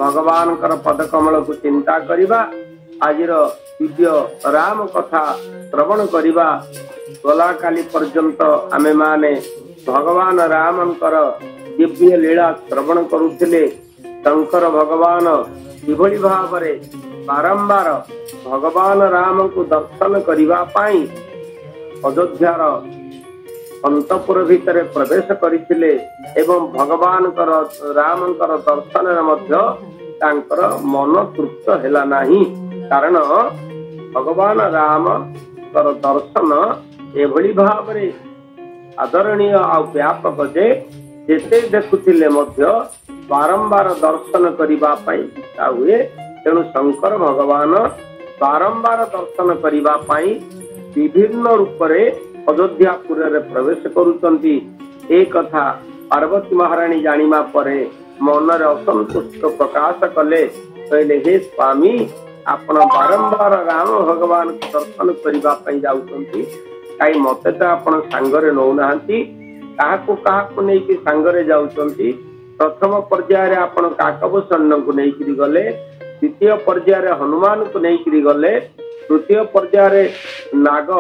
भगवान पदकमल को चिंता करिबा आजिर दिव्य राम कथा श्रवण करिबा गला काली पर्यंत आमे माने भगवान रामंकर दिव्य लीला श्रवण करुथिले। शंकर भगवान किभଳି भावरे बारंबार भगवान राम को दर्शन करिबा पाई अयोध्यार अंतपुर भितर प्रवेश करथिले एवं भगवान रामंकर दर्शन मध्य तांकर मन तृप्त हेला नाही। कारण भगवान राम दर्शन एभଳି भावरे आदरणीय आ व्यापक जे जेते देखुथिले मध्य बारंबार दर्शन करिबा पाई इच्छा हुए। तेणु शंकर भगवान बारंबार दर्शन करिबा पाई विभिन्न रूप रे अयोध्यापुर रे प्रवेश करुचंती। एक कथा पार्वती महारानी जानिमा परे मन रे असंतुष्ट प्रकाश कले। कहले हे स्वामी आपण बारंबार राम भगवान को दर्शन करिबा पाई जाउचंती, काई मते त आपण सांगरे नौ नाहंती, काहाकु काहाकु नै कि सांगरे जाउचंती। प्रथम पर्याय रे आपण काकभूषण को नै कि गले, द्वितीय पर्याय रे हनुमान को नै कि गले, तृतीय पर्याय रे नाग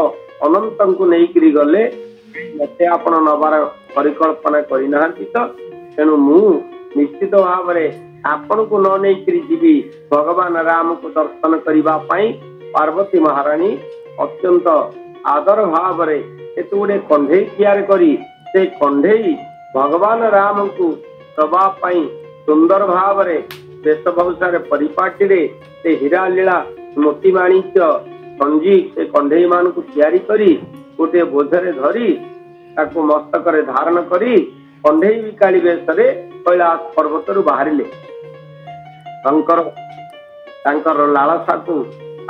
अनंत को नै कि गले। मते आपण नबार परिकल्पना करि नाहंती त तेनु मु निश्चित भाव रे आपण को न नै कि जीवी भगवान राम को दर्शन करिबा पाई। पार्वती महारानी अत्यंत आदर भाव रे एतु गुडे कंढेई तैयार करी से कंढेई भगवान राम को दबा पाई सुंदर भाव रे वेशभूषा परिपाटी रे से हीरा लीला मोती माणिक्य संजी से कंढेई मान को तैयारी करी गोटे बोझरे धरी ताको मस्तक रे धारण करी कंढेई विकाली वेशरे कैलाश पर्वत रु बाहरिले। शंकर तांकर लालसा को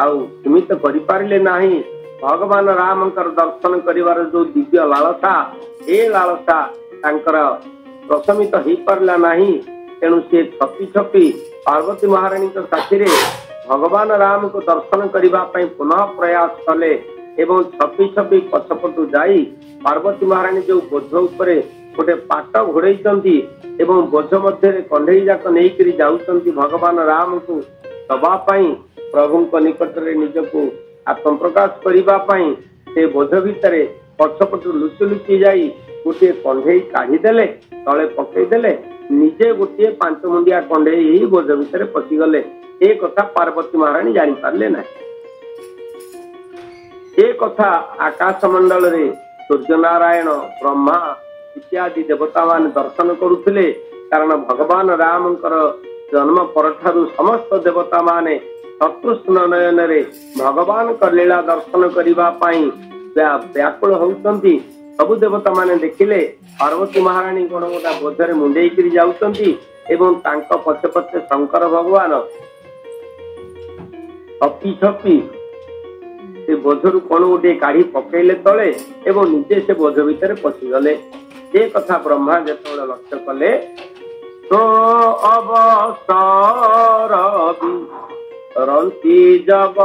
आउ सीमित करि पारिले नाही। भगवान रामंकर दर्शन करिवार जो दिव्य लालसा ए लालसा तांकर प्रशमित हो पारला नाही। तेणु से छपी छपी पार्वती महारानी साथी रे भगवान राम को दर्शन करिबा पई पुनः प्रयास कले एवं छपी छपी पछपटू जाई पार्वती महारानी जो बोझ उपरे गोटे पाट घोड़ेइचंती एवं बोझ मध्य कंढेई जाक नेइकरी जाउचंती भगवान राम को दबा पई प्रभु निकट रे निजको आत्म प्रकाश करिबा पई से बोझ भितरे पछपटू लुचि लुचि जाई गोटे कंढेई काढ़ी देले तले पकई देले निजे गोटे 5 मुंडिया कंढेई बोझ भितरे पसी गले। ए कथा पार्वती महारानी जानि पारले ना। ए कथा आकाश मंडल रे सूर्य नारायण ब्रह्मा इत्यादि देवता मान दर्शन करुथिले। कारण भगवान रामंकर जन्म परठारु समस्त देवता माने शत्रुष्ण नयन रे भगवान का लीला दर्शन करिबा पाई व्याकुल होउचंती। सबु देवता माने देखिले पार्वती महारानी कोन गोटा बोझरे मुंडेई करी जाउचंती एवं तांका पछे पछे शंकर भगवान छपी छपी से बोझरु कोन गोटे काढ़ी पकेइले तले एवं निजे से बोझ भितर पसी गले। ए कथा ब्रह्मा जेतोले लक्ष्य कले तो अवसर रंती जब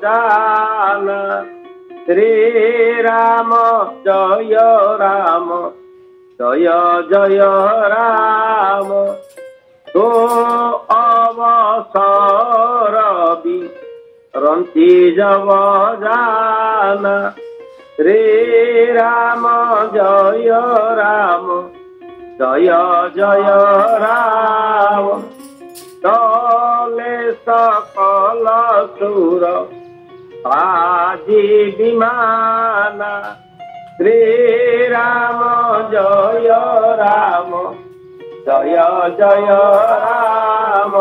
जाना श्री राम जय राम जय जय राम। तो अवसर रंती जब जाना श्री राम जय राम जय जय राम। तले सकल सुर आजी विमाना श्री राम जय राम जय जय राम।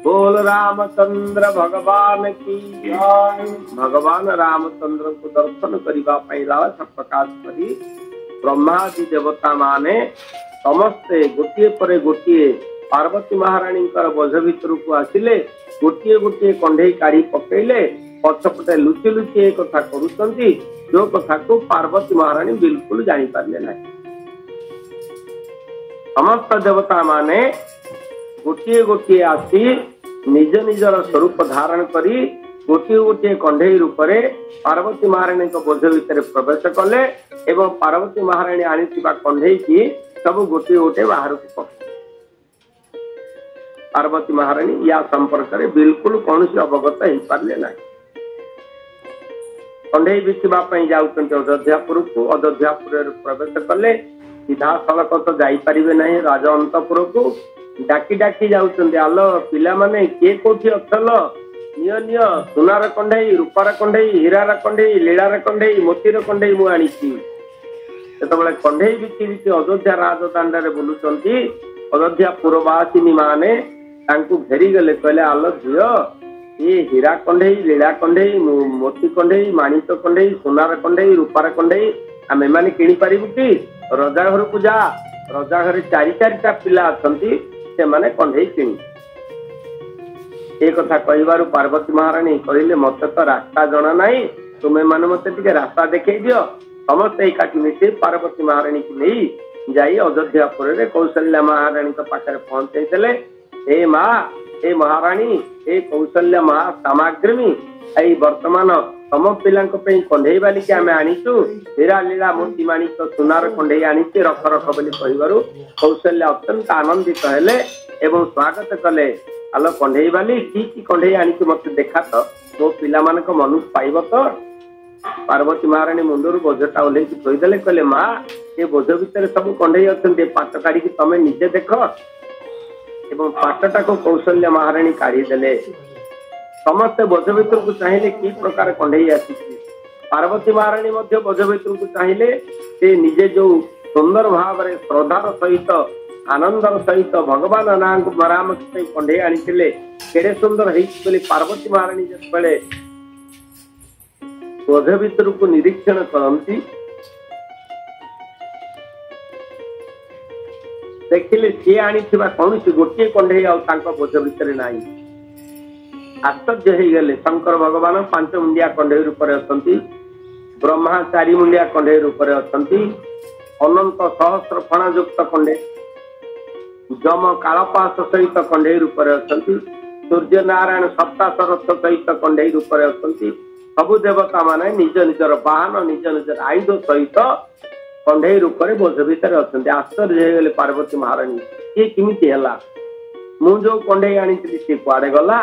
बोल रामचंद्र भगवान की जय। भगवान रामचंद्र को दर्शन करिबा पई लालसा प्रकाश करी ब्रह्मादि देवता माने समस्ते गोटिए परे गोटिए पार्वती महारानी बोझ भितर को आसिले गोटे गोटे कंढेई काढ़ी पकेइले पछपटे लुचि लुचि एक कथा करुचंती जो कथा को पार्वती महारानी बिल्कुल जानी पारले ना। समस्त देवता माने गोटे गोटे आसी निज निजर स्वरूप धारण करी गोटे गोटे कंढेई रूपरे पार्वती महारानी बोझ भितर प्रवेश कले एवं पार्वती महारानी आनिथिबा कंढेई की सब गोटे गोटे बाहर को पके पार्वती महाराणी या संपर्क में बिल्कुल कौन अवगत हो पारे ना। कंडे बिकापी जाऊँच अयोध्यापुर को, अयोध्यापुर प्रवेश कले सीधा सड़क तो जापरे ना राजा अंतपुर को डाकी डाकी जाऊँ आल पिला माने किए कौटी अचल निय निय सुनार कंडे रूपार कंडे हीरार कंडे लीलार कंडे मोतीर कंडे मु आनी सेतबले कंडे बिकी बिकी अयोध्या राजदाण्ड बुलुंट अयोध्या पुरवासिनी माने घेरी गले कहले आल झील ये हीरा कंडे लीला कंडे मोती कंडे माणिक कंडे सुनार कंडे रूपार कंडे आम मैंने किणी पारिबु कि रजा घर को जा रजा घर चारि चारिटा पिला अछंती से माने कंडे किणी एक कथा कहबारु पार्वती महाराणी कहले मते तो रास्ता जना नहीं तुम्हें माने मते टिके रास्ता देखै दियो। समस्त एकाठी मिसे पार्वती महाराणी की नहीं जाई अयोध्यापुर रे कौशल्या महाराणी के पाखरे पहुंचे देले। हे माँ हे महाराणी हे कौशल्या महा सामग्री आई वर्तमान तम पिला कंडे बालिक आम आनीचु हीरा लीला मोती माणिक सुनार कंडे आनी रख रख बोली कहबारु कौशल्या अत्यंत आनंदित हेले एवं स्वागत कले। आलो कंडे बाली की कंडे आनी मत देखा तो मो पिला मानक मनु पाइब तो। पार्वती महाराणी मुंडर बोझटा ओल्ले थोईदे कहले माँ ये बोझ भितर सब कंडे अच्छा पाट काढ़ी तमें निजे देख एवं पाटटा को कौशल्या महाराणी काढ़ीदे। समस्ते बोझ भितर को चाहिए कि प्रकार कंडे आसी पार्वती महाराणी बोझ भितर को चाहिए से निजे जो सुंदर भाव में श्रद्धार सहित आनंदर सहित भगवान नाम मरामत कंडे आनी केड़े सुंदर है पार्वती महाराणी जिते बोझ भितर को निरीक्षण करती देखिले सी आनी कौन गोटे कंडे बोझ भितर ना। आश्चर्य हो गले शंकर भगवान 5 मुंडिया कंडे रूप अच्छा ब्रह्मा 4 मुंडिया कंडे रूप अच्छा अनंत सहस्र फणा युक्त कंडे जम कालपास सहित कंडे रूप अच्छा सूर्य नारायण सप्ताशरथ सहित कंडे रूप अच्छा सबु देवता माने निज निजर वाहन निज निजर आयुध सहित कंडे रूप बोझ भितर अच्छा। आश्चर्य हो गले पार्वती महाराणी ये किमिति हैला मु जो कंडे आनी सी कुआडे गला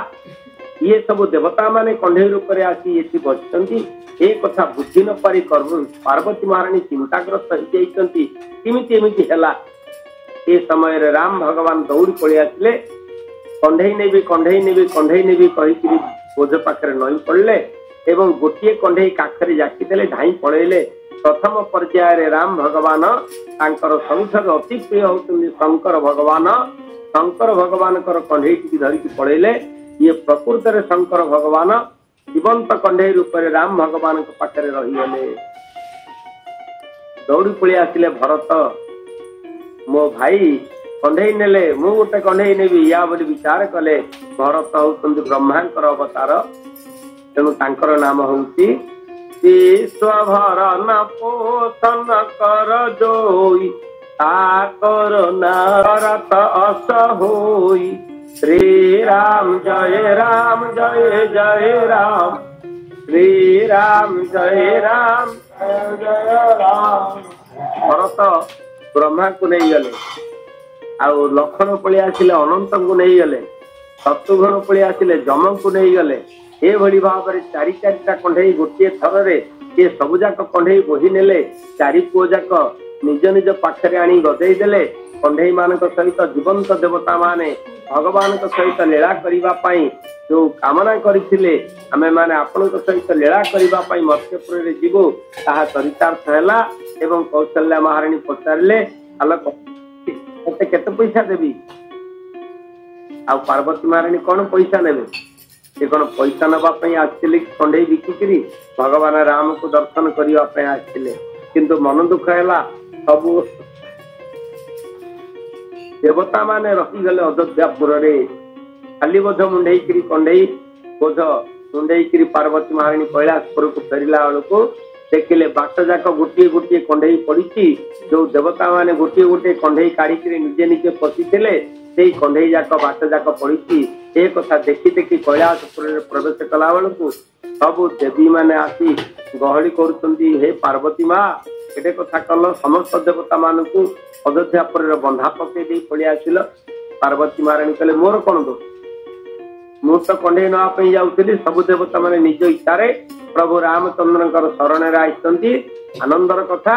ये सब देवता माने कंडे रूप आसी ये बसचंती एक कथा बुझी न पारी पार्वती महाराणी चिंताग्रस्त होती हैला। ये समय रे राम भगवान दौड़ी पड़े आसिले कंडे नेबी कंडे नेबी कंडे नेबी कही बोझ पाखे नई पड़े एवं गोटे कंडे काखरे जाकीदे धाई पड़ेले। प्रथम पर्याय राम भगवान सबुठ अति प्रिय होती शंकर भगवान कंडे धरिकी पड़ेले। ये प्रकृत रे शंकर भगवान जीवंत कंडे रूप राम भगवान पाखे रहीगले। दौड़ी पड़े आसिले भरत मो भाई कंडे नेले मु गोटे कंडे नेबी या बोली विचार कले। भरत होउछन्ति ब्रह्मांकर अवतार तेणु तांकर नाम होउछि विश्वभरण पोषण कर जोई ताकर नारत अस होई। श्री राम जय राम जय जय राम श्री राम जय राम जय राम। भरत ब्रह्मा को नहीं गले आउ लक्षण पड़े आसिले अनंत को नहीं गले शत्रुघ्न पड़े आसिले जम को नहीं गले। ये भली भाव में 4 कंडे गोटे थर ये सबुजाक कंडे बोही नेले 4 पुओ जाक निज निज पाखरे आनी गदेई देले। कंडे मान सहित जीवंत देवता माने भगवान सहित लीला करने जो कामना करथिले आमे माने आपण सहित लीला करने मत्स्यपुर रे जीवो ताहा चरितार्थ हैला। एवं कौशल्या महाराणी पचारे आलोक मते केते पैसा देबी आ पार्वती महाराणी कौन पैसा नेबे ये कौन पैसा नापी आसते कंडे बिकिकी भगवान राम को दर्शन करने आसते किंतु मन दुख है सबू देवता माने रहीगले अयोध्यापुर खाली बोझ मुंडे कंडे बोझ मुंडे पार्वती महाराणी कैलाशपुर को फेरला बेलू देखिले बाट जाक गोटे गोटे कंडे पड़ी जो देवता माने गोटे गोटे कंडे काढ़ी निजे निजे पशिले से कंडे जाक बाट जाक पड़ी एक कथा देखी देखी कैलाशपुर प्रवेश कला बेलू सबू देवी माने आसी गहली करुछंती हे पार्वती माँ एटे कथा कल समस्त देवता मानू अयोध्यापुर बंधा पकई पड़े आसिल पार्वती महाराणी कहले मोर कौन दोष मु तो कंडे नापी जाऊली सब देवता मैंने निज इच्छा प्रभु रामचंद्र शरण आई आनंदर कथा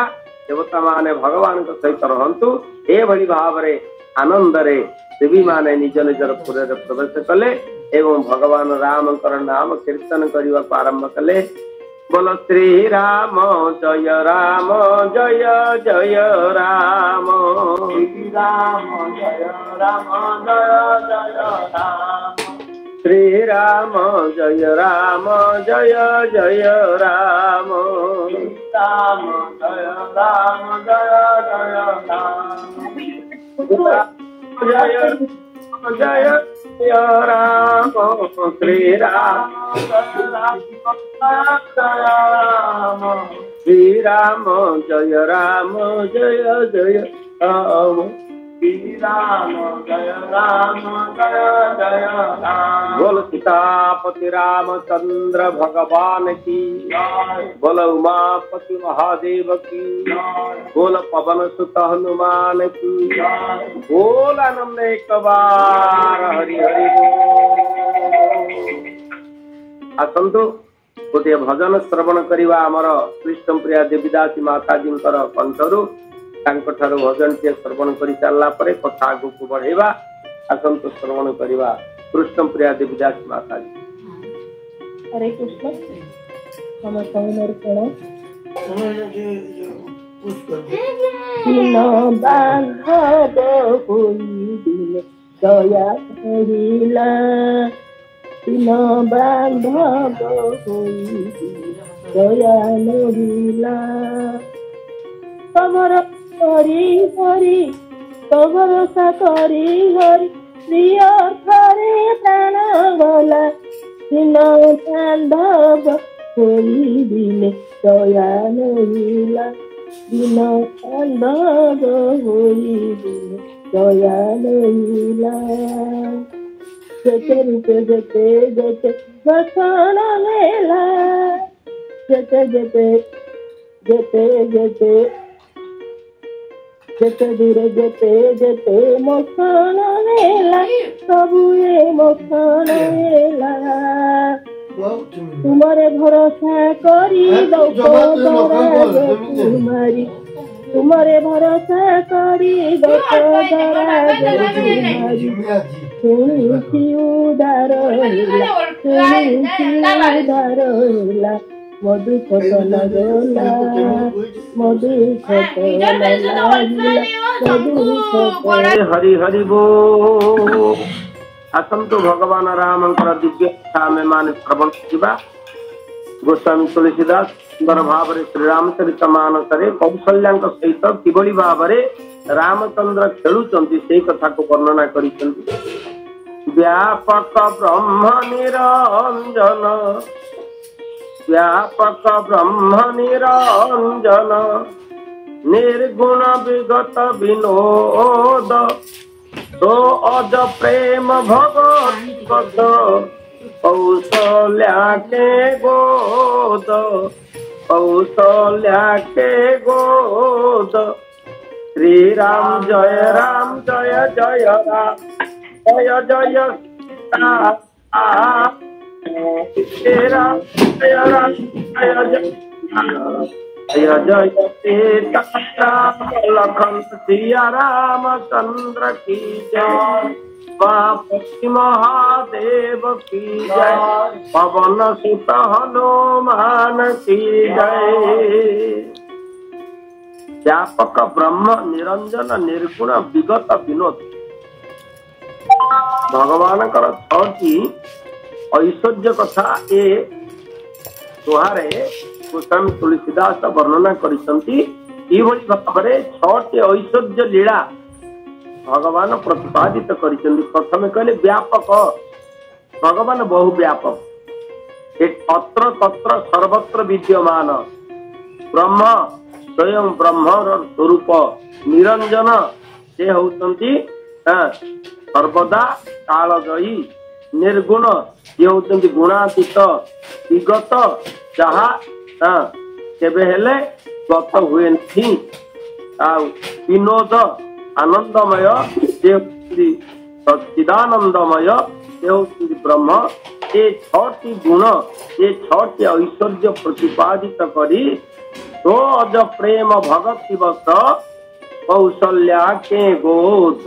देवता माने भगवान सहित रहतु एभली भाव आनंद देवी माने निज निजर पुर प्रवेश कले एवं भगवान राम नाम कीर्तन करने को आरंभ कले। बोलो श्री राम जय जय जय राम श्री राम जय जय राम श्री राम जय जय जय राम राम जय जय राम जय जय जय राम श्री राम श्री राम जय जय राम श्री राम जय जय राम। बोल सीतापति रामचंद्र भगवान की बोल उमापति महादेव की बोल पवन सुत हनुमान की बोल आनंद एक बार हरि हरि आसतु गोटे भजन श्रवण करवा आमर कृष्ण प्रिया देवीदासी माताजी कंठरू भजन टे श्रवण कर सारा कथा आग को बढ़ेगा आसतु श्रवण करवा कृष्ण प्रिया देवीदासी माताजी। हरे कृष्ण हम समर्पण दया कहिला तीन बांधव दया नहिला तमर हरि हरि भरोसा करी हरि प्रिय थरे प्राण गला तीन बांधव होई दिले दया नहिला दिन बांधव होई दिले दया नहिला जते रूपे जते जते भसन मेला जते जते जते जते जते दूर जते जते मसन मेला सबू ए मसन मेला तुम्हारे भरोसा करी तुम्हारी तुम्हारे भरोसा करी उदार उदार मधु खतन गोला मधु हरि हरि बोल। आसतु भगवान राम दिव्य कथा में मान श्रवण करवा। गोस्वामी तुलसीदास सुंदर भाव श्री रामचरित मानस कौशल्या सहित किभली भाव रामचंद्र खेलुंट से कथा को वर्णना कर व्यापक ब्रह्म निरंजन व्यापक ब्रह्म निरंजन निर्गुण विगत विनोद तो अज प्रेम भगवत कौशल्या के गोद कौशल्या के गोद श्री राम जय जय राम जय जय राम राम जय राम जय जय सीता लखन सिया रामचंद्र की जय पति महादेव की जय पवन सुत हनुमान की जय। व्यापक ब्रह्म निरंजन निर्गुण विगत विनोद भगवान छठी ऐश्वर्य कथा ए दोहारे गोस्वामी तुलसीदास वर्णना करिसंती। इभली भावरे छठी ऐश्वर्य लीला भगवान प्रतिपादित करिसंती। प्रथमे कहले व्यापक भगवान बहु व्यापक एक अत्र तत्र सर्वत्र विद्यमान ब्रह्म स्वयं ब्रह्मर स्वरूप निरंजन से होती सर्वदा कालजयी निर्गुण ये होती गुणातीत विगत जहा केबे हेले गत हुए नहीं विनोद आनंदमय सच्चिदानंदमय से ब्रह्म ये 6टी गुण ये 6टी ऐश्वर्य प्रतिपादित करी तो अज प्रेम भगति वश कौशल्या के गोद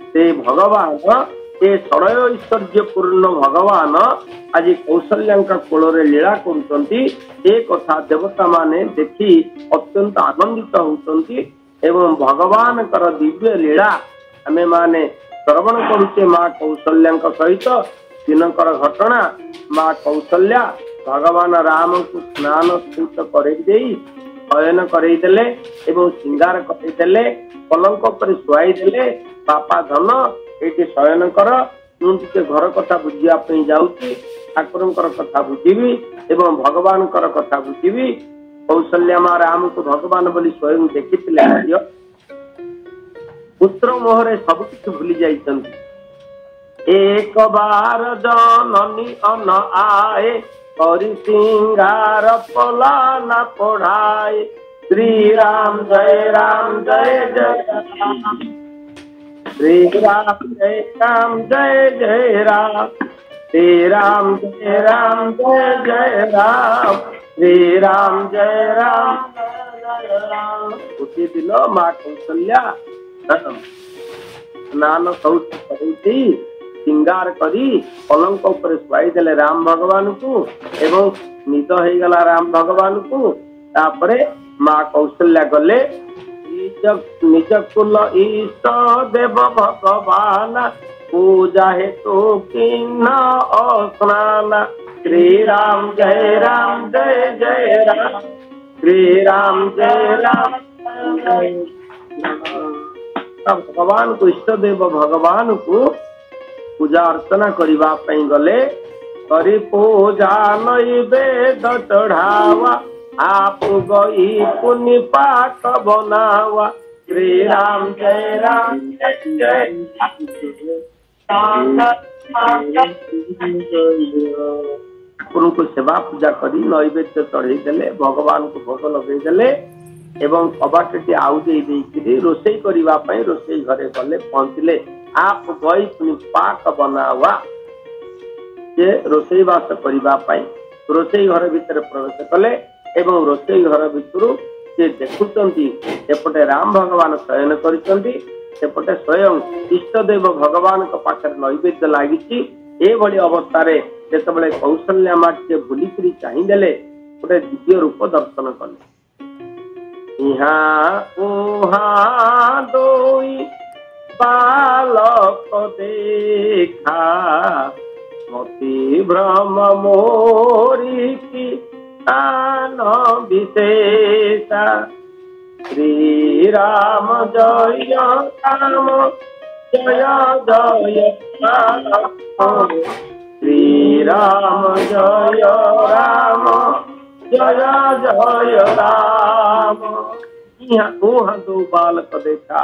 से भगवान ये षडय ऐश्वर्य पूर्ण भगवान आज कौशल्या कोल लीला करुँच कथा देवता माने देखी अत्यंत आनंदित होती एवं भगवान दिव्य लीला आमे माने श्रवण करुचे माँ कौशल्या सहित दिनकर घटना माँ कौशल्या भगवान राम को स्नान स्थित करदे शयन करदेले एवं श्रृंगार करदेले पलंक पर शुआईदेले बापा धन ये शयन कर मुझे घर कथा बुझापी जाऊँगी ठाकुर कथा बुझी एवं भगवान कथा बुझी कौशल्या माँ राम को भगवान बोली स्वयं देखी पुत्र मोहरे सब किछ भूली जाइछन्ति एक बार जननी अन आए करि सिंगार पलाना पढ़ाए श्री राम जय जय राम श्री राम जय जय राम श्री राम जय जय राम श्री राम जय राम उसी दिन माँ कौशल्या स्नान शौच करती श्रृंगार करी पलंक ऊपर शुआई देले राम भगवान को एवं निद हो गला राम भगवान को तापरे माँ कौशल्या गले निज कुल ईष्ट देव भगवान पूजा हेतु किन्न स्नान श्री राम जय जय राम श्री राम जय राम भगवान को इष्ट देव भगवान को पूजा अर्चना करवा गले करी पूजा नैवेद चढ़ावा आप गई पुण्य पाक बनावा श्री राम जय जय को सेवा पूजा करी नैवेद्य चढ़े देले भगवान को भोग लगे देले एवं कबाटी आउ दे रोषे करने रोषे घरे गले पहुंचले आप गई पुणी पाक बनावा से रोषेईवास करने रोषे घर भितर प्रवेश कले एवं रोषे घर भितर से देखुंती एपटे राम भगवान शयन करपटे स्वयं इष्टदेव भगवान पाखे नैवेद्य लगी अवस्था जिते कौशल्या माटे बुलिक चाहिए गोटे दिव्य रूप दर्शन कले दोई बालक देखा मति भ्रम मोरी की तान विशेषा श्री राम जय राम जय जय राम श्री राम जय राम जय जय राम दो बालक देखा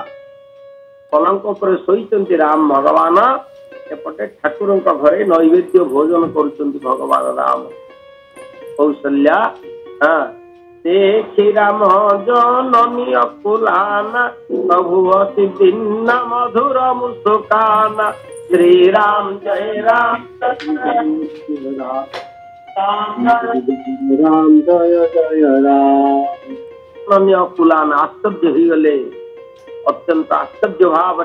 पलंक पर शोचंती राम भगवान एपटे ठाकुर घरे नैवेद्य भोजन करुचंती भगवान राम कौशल्या देखी राम जननी अकुलाना प्रभु अति भिन्न मधुर मुस्काना श्री राम जय राम जय जय राम अकुलाना आश्चर्य हो गले अत्यंत आश्चर्य भाव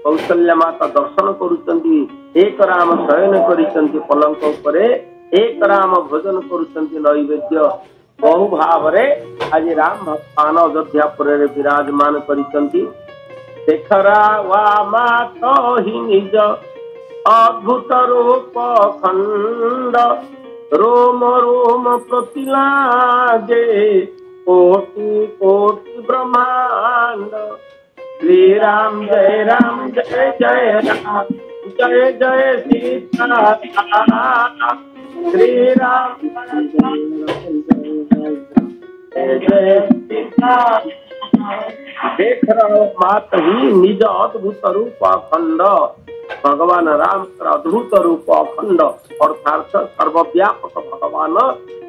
कौशल्या माता दर्शन करुचंती एक राम शयन करिसंती पलंक उपरे एक राम भोजन करुचंती नैवेद्य बहु भाव आज राम भगवान अयोध्यापुर विराजमान करिसंती देखरा वा माता ही निज अद्भुत रूप खंड रोम रोम प्रतिलागे कोटि कोटि ब्रह्मांड श्री राम जय जय राम जय जय सीता श्री राम जय जय सीता देख रहो मात ही निज अद्भुत रूप अखंड भगवान राम अद्भुत रूप अखंड अर्थात सर्वव्यापक भगवान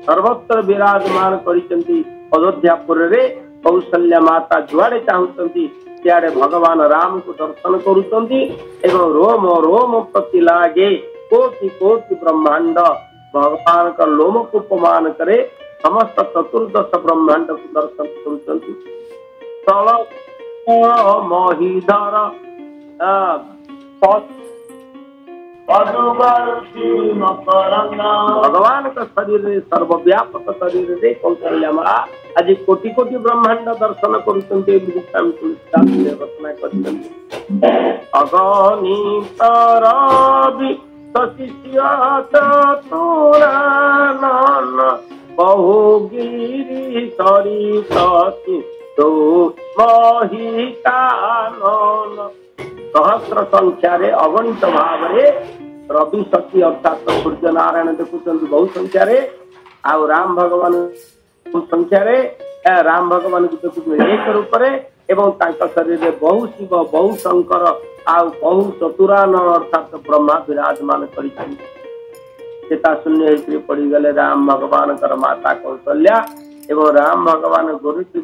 सर्वत्र विराजमान करिसंती अयोध्यापुर रे कौशल्या माता जुआड़े चाहूंती सियाड़े भगवान राम को दर्शन करुचंती एवं रोम रोम प्रति लागे कोटि कोटि ब्रह्मांड भगवान का लोम को उपमान करे समस्त चतुर्दश ब्रह्मांड को दर्शन करुचंती स्थल महीधर भगवान का शरीर सर्वव्यापक शरीर रे कौशल्या माँ आज कोटि कोटि ब्रह्मांड दर्शन करुचंती रचना कर अगणित रवि शिष्य चतुरानन बहुगिरी सरित तो महितानन सहस्र संख्या रे अगणित भाव रे रवि शक्ति अर्थात सूर्य नारायण देखुचंती बहु संख्या रे आउ राम भगवान संख्या रे राम भगवान को देखुचंती एक रूप रे एवं तांका शरीर रे बहु शिव बहु शंकर आउ बहु चतुरान अर्थात ब्रह्मा विराजमान करिछंती चेता शून्य होकर पड़ी गले राम भगवान कर माता कौशल्या एवं राम भगवान गुरु की